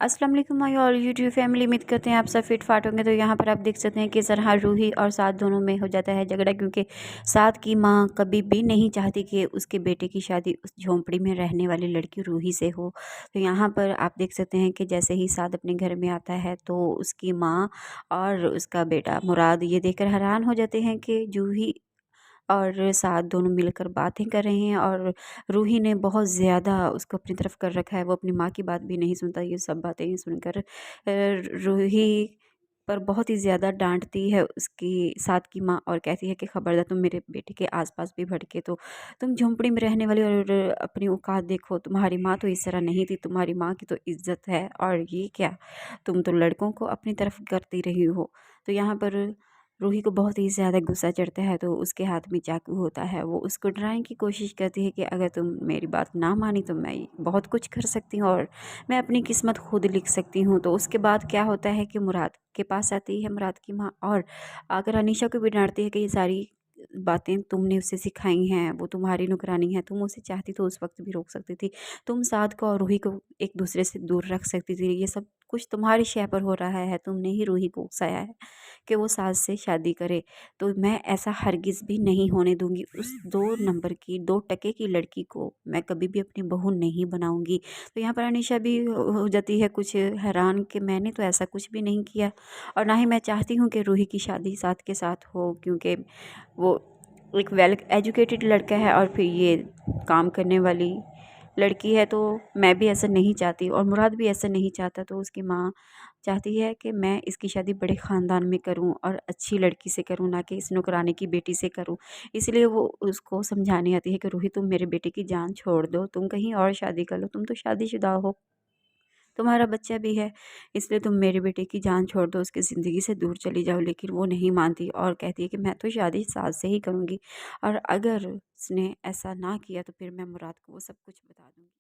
अस्सलाम वालेकुम my all YouTube family. उम्मीद करते हैं आप सब फिट फाट होंगे। तो यहाँ पर आप देख सकते हैं कि सरहा रूही और साद दोनों में हो जाता है झगड़ा, क्योंकि साद की माँ कभी भी नहीं चाहती कि उसके बेटे की शादी उस झोंपड़ी में रहने वाली लड़की रूही से हो। तो यहाँ पर आप देख सकते हैं कि जैसे ही साद अपने घर में आता है तो उसकी माँ और उसका बेटा मुराद ये देखकर हैरान हो जाते हैं कि जूही और साथ दोनों मिलकर बातें कर रहे हैं, और रूही ने बहुत ज़्यादा उसको अपनी तरफ कर रखा है। वो अपनी माँ की बात भी नहीं सुनता। ये सब बातें सुनकर रूही पर बहुत ही ज़्यादा डांटती है उसकी साथ की माँ, और कहती है कि खबरदार तुम मेरे बेटे के आसपास भी भड़के तो तुम झोंपड़ी में रहने वाली, और अपनी औकात देखो। तुम्हारी माँ तो इस तरह नहीं थी, तुम्हारी माँ की तो इज्जत है, और ये क्या, तुम तो लड़कों को अपनी तरफ करती रही हो। तो यहाँ पर रूही को बहुत ही ज़्यादा गुस्सा चढ़ता है, तो उसके हाथ में चाकू होता है। वो उसको डराने की कोशिश करती है कि अगर तुम मेरी बात ना मानी तो मैं बहुत कुछ कर सकती हूँ, और मैं अपनी किस्मत खुद लिख सकती हूँ। तो उसके बाद क्या होता है कि मुराद के पास आती है मुराद की माँ, और आकर अनीशा को भी डांटती है कि ये सारी बातें तुमने उसे सिखाई हैं, वो तुम्हारी नुकरानी है। तुम उसे चाहती तो उस वक्त भी रोक सकती थी। तुम साद को और रूही को एक दूसरे से दूर रख सकती थी। ये सब कुछ तुम्हारी शय पर हो रहा है, तुमने ही रूही को उकसाया है कि वो सास से शादी करे। तो मैं ऐसा हरगिज़ भी नहीं होने दूंगी। उस 2 नंबर की 2 टके की लड़की को मैं कभी भी अपनी बहू नहीं बनाऊंगी। तो यहाँ पर अनीशा भी हो जाती है कुछ हैरान कि मैंने तो ऐसा कुछ भी नहीं किया, और ना ही मैं चाहती हूँ कि रूही की शादी साथ के साथ हो, क्योंकि वो एक वेल एजुकेटेड लड़का है और फिर ये काम करने वाली लड़की है। तो मैं भी ऐसा नहीं चाहती, और मुराद भी ऐसा नहीं चाहता। तो उसकी माँ चाहती है कि मैं इसकी शादी बड़े ख़ानदान में करूं, और अच्छी लड़की से करूं, ना कि इस नौकरानी की बेटी से करूं। इसलिए वो उसको समझाने आती है कि रूही तुम मेरे बेटे की जान छोड़ दो, तुम कहीं और शादी कर लो, तुम तो शादीशुदा हो, तुम्हारा बच्चा भी है, इसलिए तुम मेरे बेटे की जान छोड़ दो, उसकी ज़िंदगी से दूर चली जाओ। लेकिन वो नहीं मानती और कहती है कि मैं तो शादी सास से ही करूँगी, और अगर उसने ऐसा ना किया तो फिर मैं मुराद को वो सब कुछ बता दूँगी।